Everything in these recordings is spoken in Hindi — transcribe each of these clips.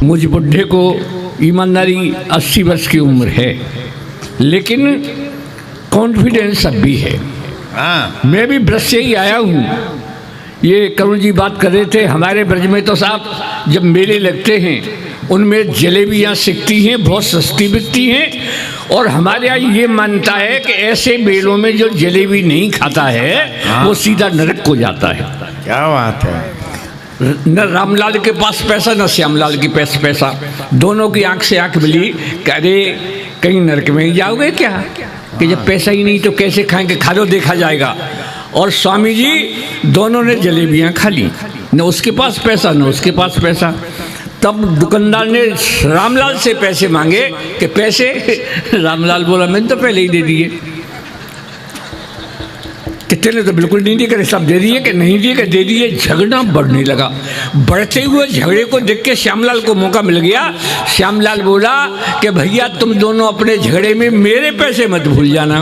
मुझ बुढ़े को ईमानदारी 80 वर्ष की उम्र है, लेकिन कॉन्फिडेंस अब भी है। मैं भी ब्रज से ही आया हूँ। ये करुण जी बात कर रहे थे, हमारे ब्रज में तो साहब जब मेले लगते हैं उनमें जलेबियाँ सिकती हैं, बहुत सस्ती बिकती हैं। और हमारे यहाँ ये मानता है कि ऐसे मेलों में जो जलेबी नहीं खाता है वो सीधा नरक को जाता है। क्या बात है। न रामलाल के पास पैसा न श्यामलाल के पास पैसा, दोनों की आंख से आंख मिली। अरे कहीं नरक में ही जाओगे क्या, कि जब पैसा ही नहीं तो कैसे खाएंगे, खा लो देखा जाएगा। और स्वामी जी दोनों ने जलेबियां खा ली, न उसके पास पैसा न उसके पास पैसा। तब दुकानदार ने रामलाल से पैसे मांगे कि पैसे, रामलाल बोला मैंने तो पहले ही दे दिए। कितने ने तो बिल्कुल नहीं दिए, सब दे दिए कि नहीं दिए कि दे दिए। झगड़ा बढ़ने लगा। बढ़ते हुए झगड़े को देख के श्यामलाल को मौका मिल गया। श्यामलाल बोला कि भैया तुम दोनों अपने झगड़े में मेरे पैसे मत भूल जाना।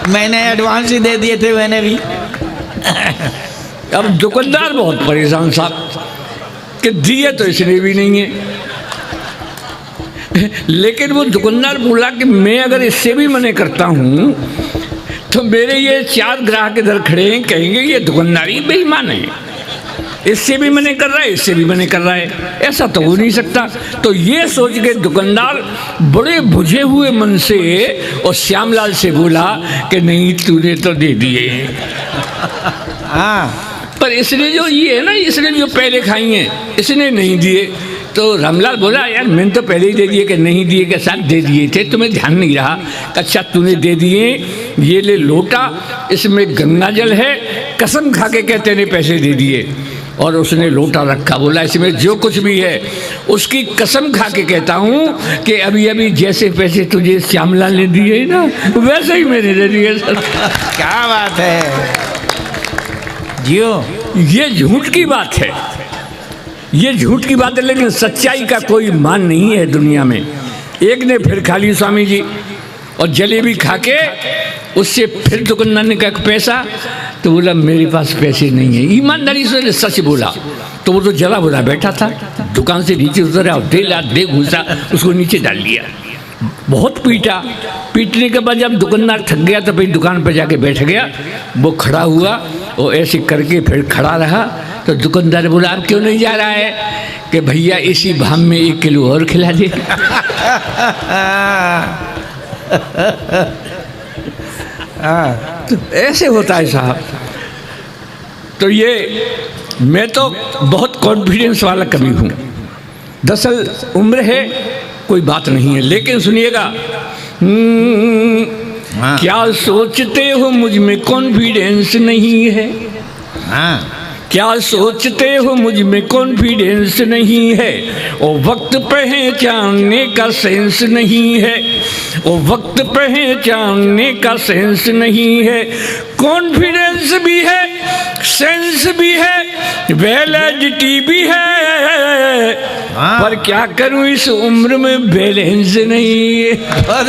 मैंने एडवांस ही दे दिए थे मैंने भी। अब दुकानदार बहुत परेशान साहब कि दिए तो इसने भी नहीं है। लेकिन वो दुकानदार बोला कि मैं अगर इससे भी मना करता हूँ तो मेरे ये 4 ग्राहक इधर खड़े हैं, कहेंगे ये दुकानदारी बेईमान है, इससे भी मना कर रहा है इससे भी मना कर रहा है, ऐसा तो हो नहीं सकता। तो ये सोच के दुकानदार बड़े बुझे हुए मन से और श्यामलाल से बोला कि नहीं तूने तो दे दिए। पर इसने जो ये है ना, इसने जो पहले खाई हैं इसने नहीं दिए। तो रामलाल बोला यार मैंने तो पहले ही दे दिए कि नहीं दिए के साथ दे दिए थे, तुम्हें ध्यान नहीं रहा। अच्छा तूने दे दिए, ये ले लोटा, इसमें गंगा जल है, कसम खा के कहते ने पैसे दे दिए। और उसने लोटा रखा, बोला इसमें जो कुछ भी है उसकी कसम खा के कहता हूँ कि अभी अभी जैसे पैसे तुझे श्यामलाल ने दिए ना वैसे ही मैंने दे दिए। क्या बात है जियो। ये झूठ की बात है, ये झूठ की बात है, लेकिन सच्चाई का कोई मान नहीं है दुनिया में। एक ने फिर खा ली स्वामी जी और जलेबी खा के उससे फिर दुकानदार ने कहा पैसा, तो बोला मेरे पास पैसे नहीं है। ईमानदारी से सच बोला। तो वो तो जला बुला बैठा था, दुकान से नीचे उतरा और दे घुसा, उसको नीचे डाल लिया। बहुत पीटा, पीटने के बाद जब दुकानदार थक गया तो फिर दुकान पर जाके बैठ गया। वो खड़ा हुआ और ऐसे करके फिर खड़ा रहा। तो दुकानदार बोला अब क्यों नहीं जा रहा है, कि भैया इसी भाम में 1 किलो और खिला दे। तो ऐसे होता है साहब। तो ये मैं तो बहुत कॉन्फिडेंस वाला कवि हूँ। दरअसल उम्र है कोई बात नहीं है, लेकिन सुनिएगा। क्या सोचते हो मुझ में कॉन्फिडेंस नहीं है, क्या सोचते हो मुझ में कॉन्फिडेंस नहीं है, और वक्त पहचानने का सेंस नहीं है, और वक्त पहचानने का सेंस नहीं है। कॉन्फिडेंस भी है, सेंस भी है, वैलिडिटी भी है, पर क्या करूं इस उम्र में बैलेंस नहीं है। बहुत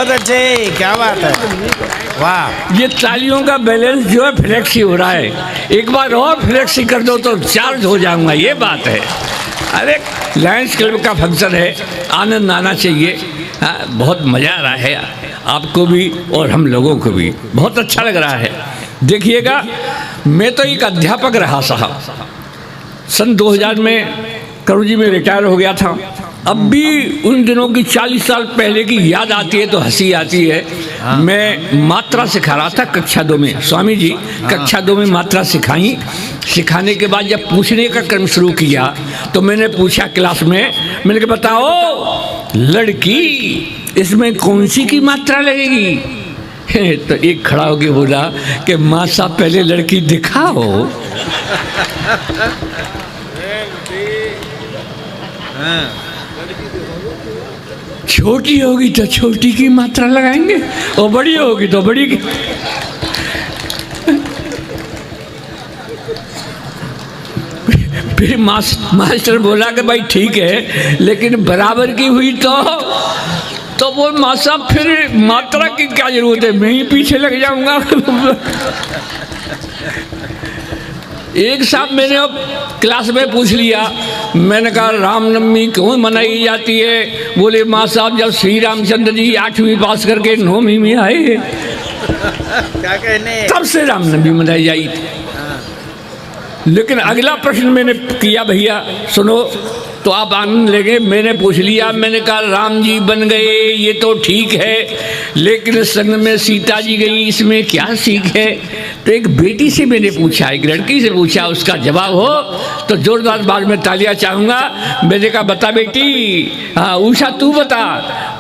अच्छे, क्या बात है, वाह। ये तालियों का बैलेंस जो है फ्लेक्सी हो रहा है, एक बार और फ्लेक्सी कर दो तो चार्ज हो जाऊंगा, ये बात है। अरे लायंस क्लब का फंक्शन है, आनंद आना चाहिए। हाँ, बहुत मज़ा आ रहा है, आपको भी और हम लोगों को भी बहुत अच्छा लग रहा है। देखिएगा मैं तो एक अध्यापक रहा साहब। सन 2000 में करुण जी में रिटायर हो गया था। अब भी उन दिनों की 40 साल पहले की याद आती है तो हंसी आती है। मैं मात्रा सिखा रहा था कक्षा 2 में, स्वामी जी कक्षा 2 में मात्रा सिखाई। सिखाने के बाद जब पूछने का क्रम शुरू किया तो मैंने पूछा क्लास में, मैंने कहा बताओ लड़की इसमें कौन सी की मात्रा लगेगी। तो एक खड़ा होके बोला कि माँ साहब पहले लड़की दिखाओ। छोटी होगी तो छोटी की मात्रा लगाएंगे और बड़ी होगी तो बड़ी की। फिर मास्टर बोला कि भाई ठीक है, लेकिन बराबर की हुई तो वो माँ साहब फिर मात्रा की क्या जरूरत है, मैं ही पीछे लग जाऊंगा। एक साहब मैंने अब क्लास में पूछ लिया, मैंने कहा रामनवमी क्यों मनाई जाती है? बोले माँ साहब जब श्री रामचंद्र जी 8वीं पास करके 9वीं में आए क्या कहने, तब से रामनवमी मनाई जाई। लेकिन अगला प्रश्न मैंने किया, भैया सुनो तो आप आनंद लेंगे। मैंने पूछ लिया, मैंने कहा राम जी बन गए ये तो ठीक है, लेकिन संग में सीता जी गई, इसमें क्या सीख है? तो एक बेटी से मैंने पूछा, एक लड़की से पूछा, उसका जवाब हो तो जोरदार बार में तालियां चाहूँगा। मैंने कहा बता बेटी। हाँ उषा तू बता।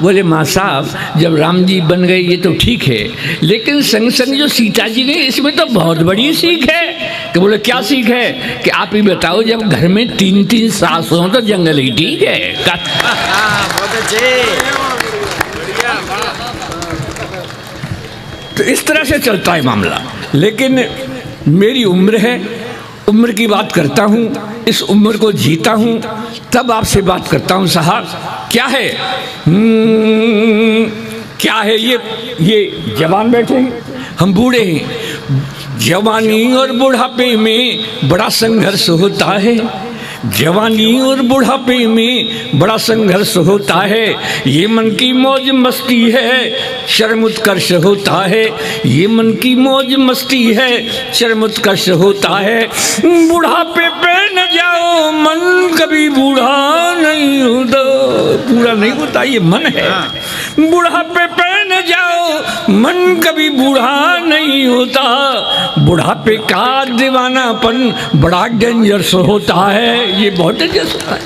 बोले माँ साहब जब राम जी बन गए ये तो ठीक है, लेकिन संग संग जो सीता जी गई इसमें तो बहुत बड़ी सीख है। तो बोले क्या सीख है? कि आप ही बताओ, जब घर में 3-3 सास हो तो जंगल ही ठीक है। बहुत अच्छे। तो इस तरह से चलता है मामला। लेकिन मेरी उम्र है, उम्र की बात करता हूँ, इस उम्र को जीता हूँ, तब आपसे बात करता हूँ। साहब क्या है क्या है ये जवान बैठे हैं, हम बूढ़े हैं। जवानी और बुढ़ापे में बड़ा संघर्ष होता है, जवानी और बुढ़ापे में बड़ा संघर्ष होता है। ये मन की मौज मस्ती है, शर्म उत्कर्ष होता है। ये मन की मौज मस्ती है, शर्म उत्कर्ष होता है। बुढ़ापे पे न जाओ, मन कभी बूढ़ा नहीं होता। बूढ़ा नहीं होता, ये मन है। बुढ़ापे पे न जाओ, मन कभी बूढ़ा नहीं होता। बुढ़ापे का दीवानापन बड़ा डेंजरस होता है, ये बहुत डेंजरस होता है।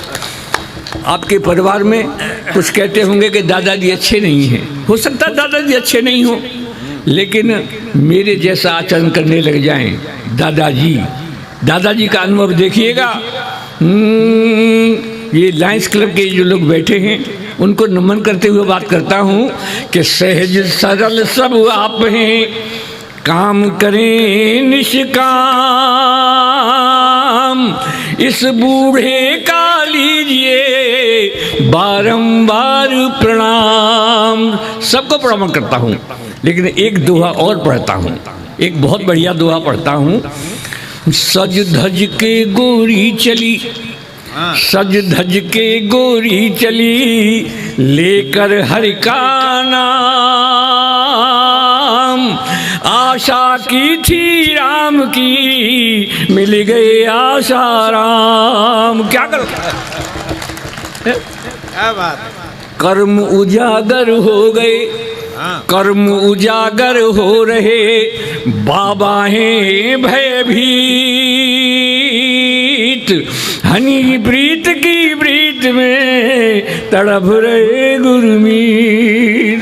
आपके परिवार में कुछ कहते होंगे कि दादाजी अच्छे नहीं हैं, हो सकता है दादाजी अच्छे नहीं हो, लेकिन मेरे जैसा आचरण करने लग जाएं दादाजी का अनुभव देखिएगा। ये लायंस क्लब के जो लोग बैठे हैं उनको नमन करते हुए बात करता हूँ कि सहज सरल सब आप हैं, काम करें निष्काम, इस बूढ़े का लीजिए बारंबार प्रणाम। सबको प्रणाम करता हूँ, लेकिन एक दोहा और पढ़ता हूँ, एक बहुत बढ़िया दोहा पढ़ता हूँ। सज धज के गोरी चली, सज धज के गोरी चली, लेकर हरि का नाम। आशा की थी राम की, मिल गए आशा राम। क्या करो, क्या बात। कर्म उजागर हो गए, कर्म उजागर हो रहे, बाबा हैं भयभीत। हनी प्रीत की प्रीत में तड़प रहे गुरमीत।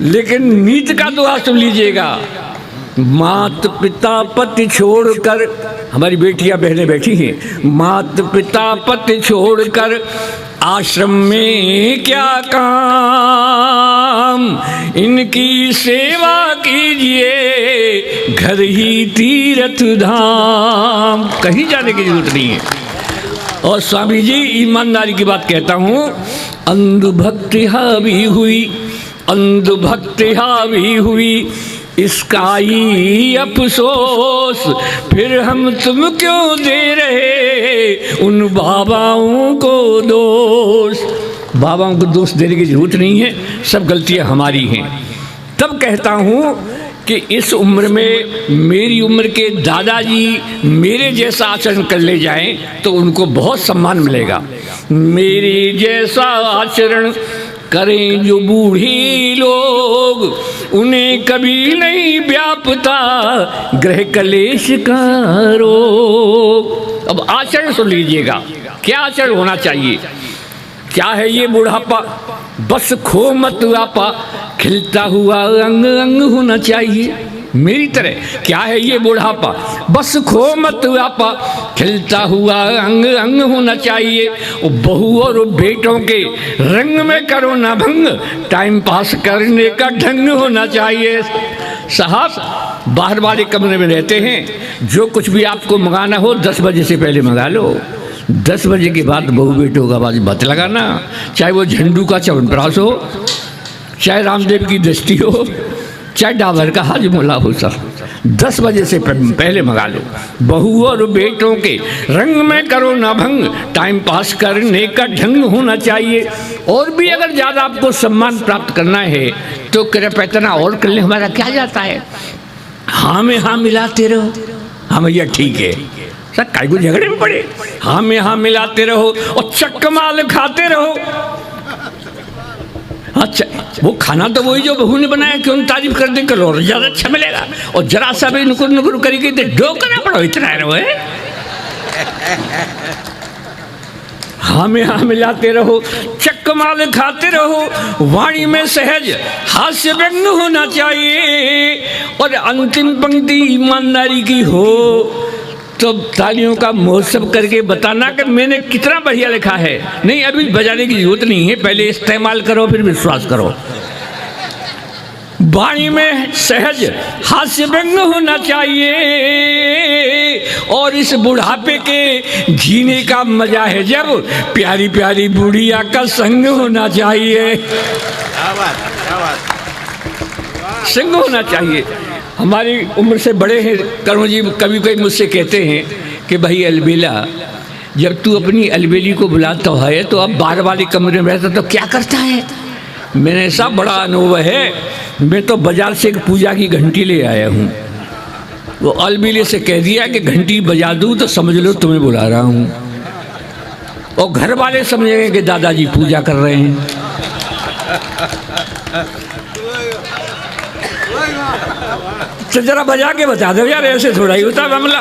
लेकिन नीत का दुआ सुन लीजिएगा। मात पिता पति छोड़कर, हमारी बेटियां बहनें बैठी हैं, मात पिता पति छोड़कर आश्रम में क्या काम, इनकी सेवा कीजिए घर ही तीर्थ धाम। कहीं जाने की जरूरत नहीं है। और स्वामी जी ईमानदारी की बात कहता हूँ, अंधभक्ति हावी हुई, अंधभक्ति हावी हुई, इसका ही अफसोस, फिर हम तुम क्यों दे रहे उन बाबाओं को दोष। बाबाओं को दोष देने की जरूरत नहीं है, सब गलतियां हमारी हैं। तब कहता हूँ कि इस उम्र में मेरी उम्र के दादाजी मेरे जैसा आचरण कर ले जाएं तो उनको बहुत सम्मान मिलेगा। मेरे जैसा आचरण करें जो बूढ़ी लोग, उन्हें कभी नहीं व्यापता ग्रह कलेश का रोग। अब आचरण सुन लीजिएगा, क्या आचरण होना चाहिए। क्या है ये बुढ़ापा? बस खो मत आपा, खिलता हुआ अंग अंग होना चाहिए मेरी तरह। क्या है ये बुढ़ापा? बस खो मत आपा, खिलता हुआ अंग अंग होना चाहिए। बहू और बेटों के रंग में करो ना भंग, टाइम पास करने का ढंग होना चाहिए। साहब बाहर वाले कमरे में रहते हैं, जो कुछ भी आपको मंगाना हो 10 बजे से पहले मंगा लो। 10 बजे के बाद बहू बेटों का आवाज मत लगाना, चाहे वो झंडू का च्यवनप्राश हो, चाहे रामदेव की दृष्टि हो, चाहे डाबर का हाजमोला हो सर 10 बजे से पहले मंगा लो। बहू और बेटों के रंग में करो ना भंग, टाइम पास करने का ढंग होना चाहिए। और भी अगर ज़्यादा आपको सम्मान प्राप्त करना है तो कृपया इतना और कर ले, हमारा क्या जाता है। हाँ में हाँ मिलाते रहो। हाँ भैया ठीक है सर, काहे को झगड़े में पड़े। हाँ में हाँ मिलाते रहो और चक्कमाल खाते रहो। अच्छा वो खाना तो वही जो बहू ने बनाया, क्यों तारीफ कर दे करो और ज़्यादा अच्छा मिलेगा। और जरा सा भी नुकुर नुकुर करेगी तो डो करना पड़ो, इतना रहो है। हाँ में हाँ मिलाते रहो, चक्कमाल खाते रहो, वाणी में सहज हास्य व्यंग होना चाहिए। और अंतिम पंक्ति ईमानदारी की हो तो तालियों का महोत्सव करके बताना कि मैंने कितना बढ़िया लिखा है। नहीं अभी बजाने की जरूरत नहीं है, पहले इस्तेमाल करो फिर विश्वास करो। वाणी में सहज हास्य व्यंग होना चाहिए और इस बुढ़ापे के जीने का मजा है जब प्यारी प्यारी बुढ़िया का संग होना चाहिए। क्या बात संग होना चाहिए। हमारी उम्र से बड़े हैं करुण जी, कभी कभी मुझसे कहते हैं कि भाई अलबेला, जब तू अपनी अलबेली को बुलाता है तो अब बाहर वाले कमरे में रहता तो क्या करता है। मैंने ऐसा बड़ा अनुभव है, मैं तो बाजार से एक पूजा की घंटी ले आया हूँ। वो अलबेले से कह दिया कि घंटी बजा दूँ तो समझ लो तुम्हें बुला रहा हूँ, और घर वाले समझेंगे कि दादाजी पूजा कर रहे हैं। तो जरा बजा के बता दो यार, ऐसे थोड़ा ही होता मामला।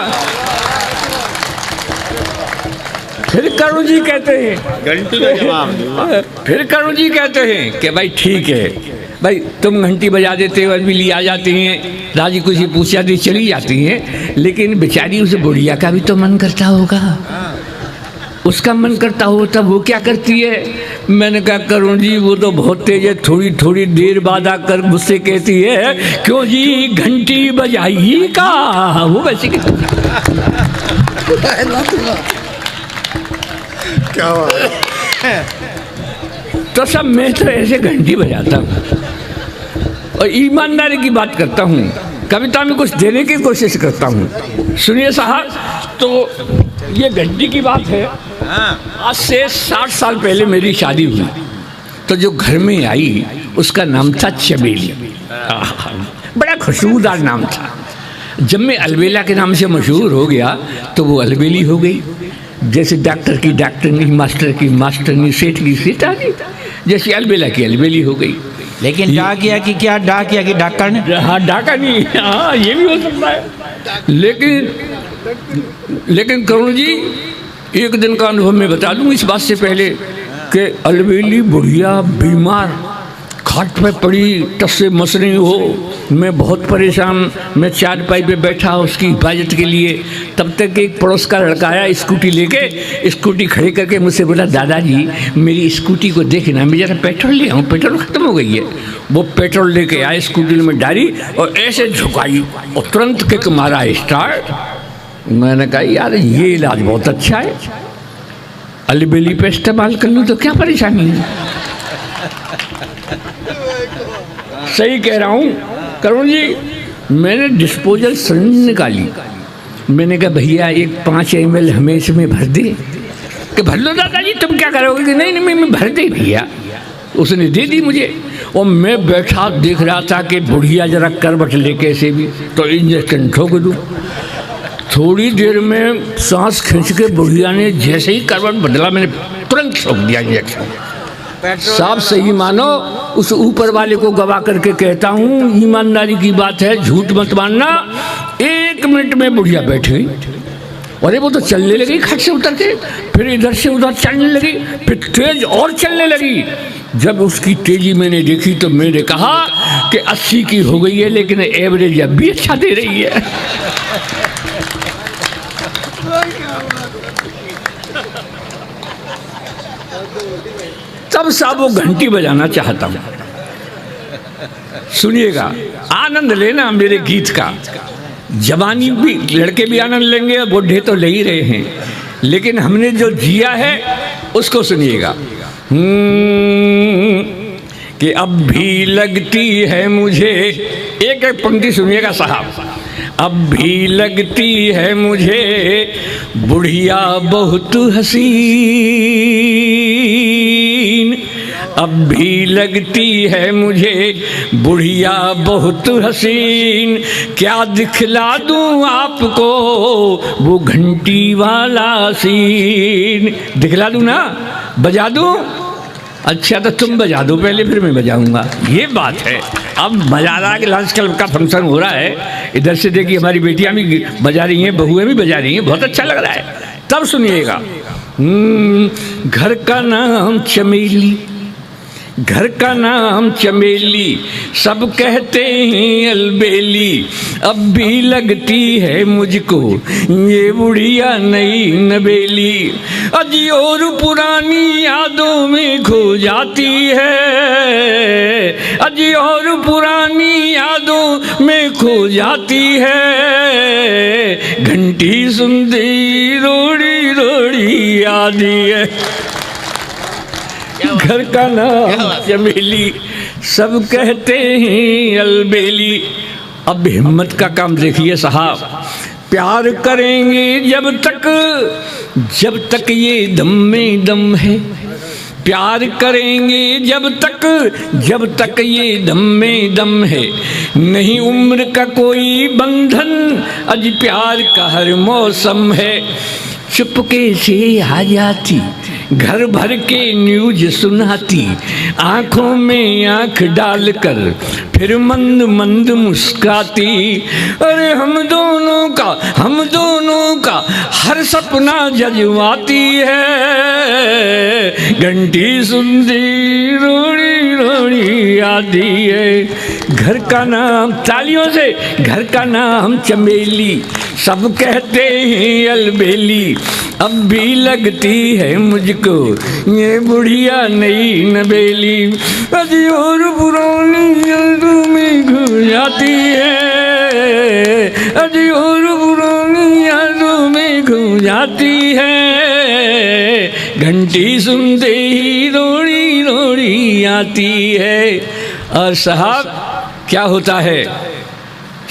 फिर करुण जी कहते हैं, घंटी का जवाब। फिर करुण जी कहते हैं कि भाई ठीक है भाई, तुम घंटी बजा देते हो, अलबेली आ जाती हैं, राजी खुशी पूछ जाती चली जाती हैं, लेकिन बेचारी उस बुढ़िया का भी तो मन करता होगा। उसका मन करता हो तब वो क्या करती है। मैंने कहा करुण जी वो तो बहुत तेज है, थोड़ी थोड़ी देर बाद आकर मुझसे कहती है क्यों जी घंटी बजाई का। वो वैसे क्या तो सब मैं तो ऐसे घंटी बजाता हूँ और ईमानदारी की बात करता हूँ, कविता में कुछ देने की कोशिश करता हूँ। सुनिए साहब, तो ये घंटी की बात है। आज से 60 साल पहले मेरी शादी हुई तो जो घर में आई उसका नाम था चमेली। बड़ा खुशबूदार नाम था। जब मैं अलबेला के नाम से मशहूर हो गया तो वो अलबेली हो गई। जैसे डॉक्टर की डॉक्टरनी, मास्टर की मास्टरनी, सेठ की सेठानी, जैसे अलबेला की अलबेली हो गई। लेकिन डाकिया की क्या, डाकिया की डाकर ने। हाँ डाका नहीं, हाँ ये भी हो सकता है। लेकिन करुण जी एक दिन का अनुभव मैं बता दूं इस बात से पहले कि अलबेली बुढ़िया बीमार खाट पे पड़ी, टस्से मस रही हो, मैं बहुत परेशान। मैं चारपाई पे बैठा उसकी हिफाजत के लिए। तब तक एक पड़ोस का लड़का आया स्कूटी लेके, स्कूटी खड़ी करके मुझसे बोला दादाजी मेरी स्कूटी को देखना, मैं जरा पेट्रोल ले आऊँ, पेट्रोल ख़त्म हो गई है। वो पेट्रोल लेके आए, स्कूटी में डाली और ऐसे झुकाई और तुरंत किक मारा स्टार्ट। मैंने कहा यार ये इलाज बहुत अच्छा है, अलबेली पे इस्तेमाल कर लूँ तो क्या परेशानी है। सही कह रहा हूँ करुण जी। मैंने डिस्पोजल सिरिंज निकाली, मैंने कहा भैया एक 5 ml हमें इसमें भर दे। कि भर लो दादाजी, तुम क्या करोगे। कि नहीं नहीं मैं भर दे भैया। उसने दे दी मुझे और मैं बैठा देख रहा था कि बुढ़िया जरा करवट ले कैसे भी तो इंजेक्शन ठोक दूँ। थोड़ी देर में सांस खींच के बुढ़िया ने जैसे ही करवट बदला मैंने तुरंत ठोक दिया इंजेक्शन। साहब सही मानो, उस ऊपर वाले को गवा करके कहता हूँ, ईमानदारी की बात है, झूठ मत मानना। 1 मिनट में बुढ़िया बैठ गई। अरे वो तो चलने लगी खट से उतर के, फिर इधर से उधर चलने लगी, फिर तेज और चलने लगी। जब उसकी तेजी मैंने देखी तो मैंने कहा कि 80 की हो गई है लेकिन एवरेज अब भी अच्छा दे रही है। तब साहब वो घंटी बजाना चाहता हूँ। सुनिएगा, आनंद लेना मेरे गीत का। जवानी भी लड़के भी आनंद लेंगे, बूढ़े तो ले ही रहे हैं, लेकिन हमने जो जिया है उसको सुनिएगा। कि अब भी लगती है मुझे, एक एक पंक्ति सुनिएगा साहब, अब भी लगती है मुझे बुढ़िया बहुत हसीन, अब भी लगती है मुझे बुढ़िया बहुत हसीन, क्या दिखला दूं आपको वो घंटी वाला सीन, दिखला दूं ना, बजा दूं, अच्छा तो तुम बजा दो पहले फिर मैं बजाऊंगा, ये बात है। अब मज़ा कि लंच क्लब का फंक्शन हो रहा है, इधर से देखिए हमारी बेटियां भी बजा रही हैं, बहुएं भी बजा रही हैं, बहुत अच्छा लग रहा है। तब सुनिएगा, घर का नाम चमेली, घर का नाम चमेली, सब कहते हैं अलबेली, अब भी लगती है मुझको ये बुढ़िया नई नवेली, अजी और पुरानी यादों में खो जाती है, अजी और पुरानी यादों में खो जाती है, घंटी सुनती रोड़ी रोड़ी आती है, घर का नाम चमेली, सब कहते हैं अलबेली। अब हिम्मत का काम देखिए साहब, प्यार करेंगे जब तक ये दम में दम है, प्यार करेंगे जब तक ये दम में दम है, नहीं उम्र का कोई बंधन, आज प्यार का हर मौसम है, चुपके से आ जाती घर भर के न्यूज सुनाती, आंखों में आंख डालकर फिर मंद मंद मुस्काती, अरे हम दोनों का हर सपना जजवाती है, घंटी सुनती रोड़ी रोड़ी आती है, घर का नाम, तालियों से, घर का नाम चमेली, सब कहते हैं अलबेली, अब भी लगती है मुझको ये बुढ़िया नई नवेली, अजी और पुरानी यादों में खो जाती है, अजी और पुरानी यादों में खो जाती है, घंटी सुनते ही रोड़ी रोड़ी आती है। और साहब क्या होता है,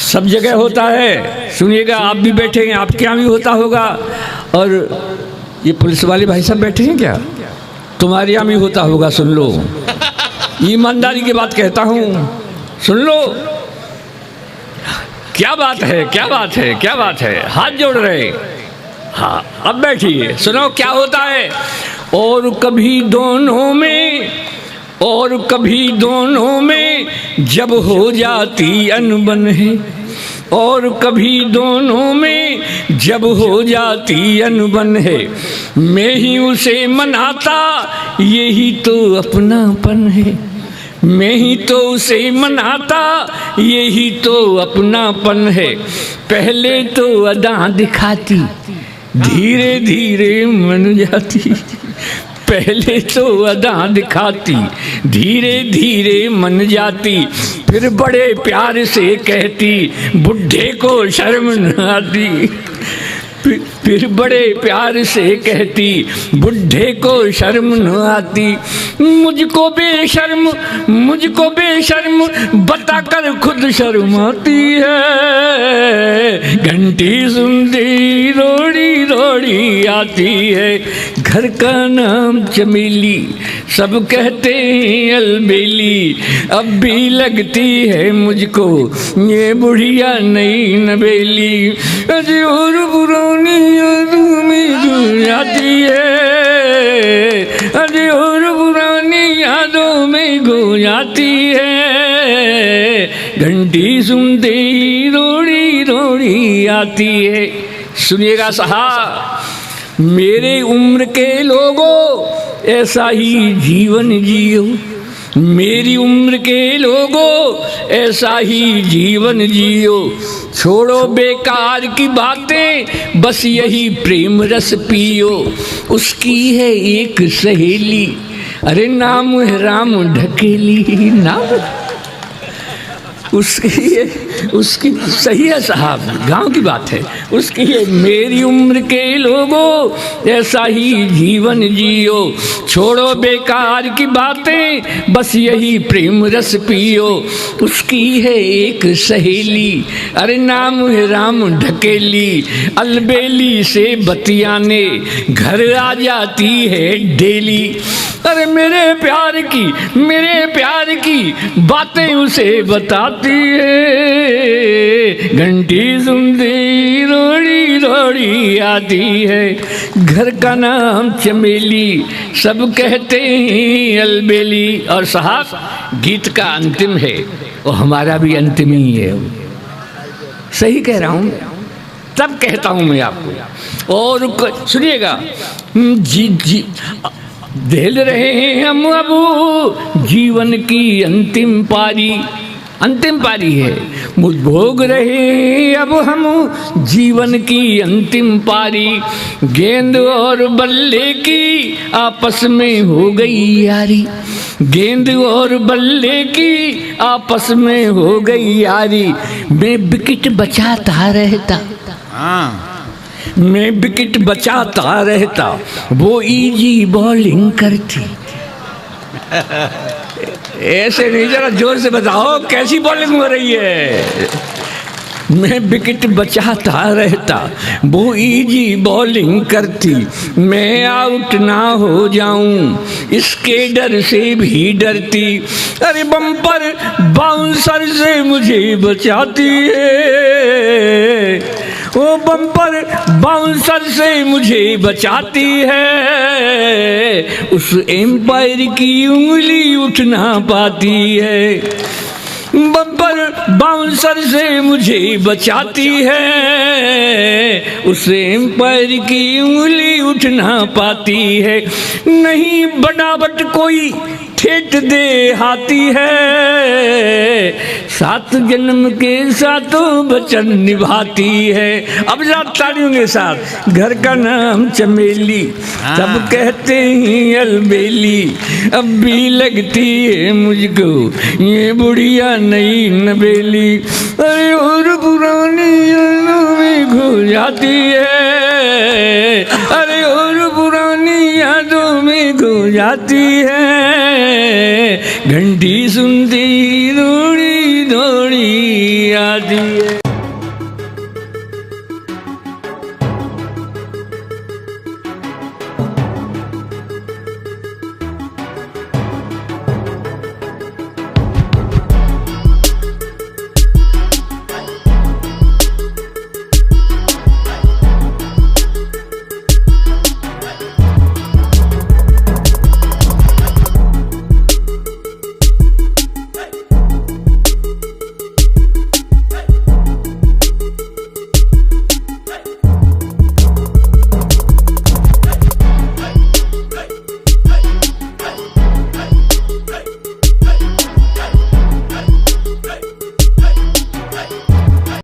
सब जगह होता है, सुनिएगा, आप भी बैठे हैं, आपके यहाँ भी होता होगा, और ये पुलिस वाले भाई साहब बैठे हैं क्या, तुम्हारे यहाँ भी होता होगा, सुन लो, ईमानदारी की बात कहता हूँ, सुन लो, क्या बात है, क्या बात है, क्या बात है, हाथ जोड़ रहे, हाँ अब बैठिए, सुनो क्या होता है। और कभी दोनों में जब हो जाती अनबन है, और कभी दोनों में जब हो जाती अनबन है, मैं ही उसे मनाता यही तो अपनापन है, मैं ही तो उसे मनाता यही तो अपनापन है, पहले तो अदा दिखाती धीरे धीरे मन जाती, पहले तो अदा दिखाती धीरे धीरे मन जाती, फिर बड़े प्यार से कहती बुढ़े को शर्म न आती, फिर बड़े प्यार से कहती बुढ़े को शर्म न आती, मुझको बेशर्म बताकर खुद शर्माती है, घंटी सुनती रोड़ी रोड़ी आती है, घर का नाम चमेली, सब कहते हैं अलबेली, अब भी लगती है मुझको ये बुढ़िया नई नवेली, अजी और पुरानी यादों में खो जाती है, अजी और पुरानी यादों में खो जाती है, घंटी सुनते ही रोड़ी रोड़ी आती है। सुनिएगा साहब, मेरे उम्र के लोगों ऐसा ही जीवन जियो, मेरी उम्र के लोगों ऐसा ही जीवन जियो, छोड़ो बेकार की बातें बस यही प्रेम रस पियो, उसकी है एक सहेली, अरे नाम है राम ढकेली, नाम उसकी सही है साहब, गांव की बात है उसकी है। मेरी उम्र के लोगों ऐसा ही जीवन जियो, छोड़ो बेकार की बातें, बस यही प्रेम रस पियो। उसकी है एक सहेली, अरे नाम है राम ढकेली, अलबेली से बतियाने घर आ जाती है डेली। अरे मेरे प्यार की बातें उसे बताती है, घंटी सुनती रोड़ी रोड़ी आती है। घर का नाम चमेली, सब कहते हैं अलबेली। और साहब गीत का अंतिम है, और हमारा भी अंतिम ही है, सही कह रहा हूँ, तब कहता हूँ मैं आपको। और सुनिएगा, जी झेल रहे हैं हम अब जीवन की अंतिम पारी है, भोग रहे हैं अब हम जीवन की अंतिम पारी। गेंद और बल्ले की आपस में हो गई यारी, गेंद और बल्ले की आपस में हो गई यारी। मैं विकेट बचाता रहता, मैं विकेट बचाता रहता, वो इजी बॉलिंग करती। ऐसे नहीं, जरा जोर से बताओ कैसी बॉलिंग हो रही है। मैं विकेट बचाता रहता, वो इजी बॉलिंग करती, मैं आउट ना हो जाऊं इसके डर से भी डरती। अरे बम्पर बाउंसर से मुझे बचाती है, वो बम्पर बाउंसर से मुझे बचाती है, उस एम्पायर की उंगली उठ ना पाती है। बम्पर बाउंसर से मुझे बचाती है, उस एम्पायर की उंगली उठ ना पाती है। नहीं बनावट कोई ठेठ दे हाथी है, 7 जन्म के साथों वचन निभाती है। अब रात तालियों के साथ, घर का नाम चमेली, सब कहते हैं अलबेली, अब भी लगती है मुझको ये बुढ़िया नई नबेली। अरे और पुरानी यादों में खो जाती है, अरे और पुरानी यादों में खो जाती है, घंटी सुनती दौड़ी दौड़ी आती है।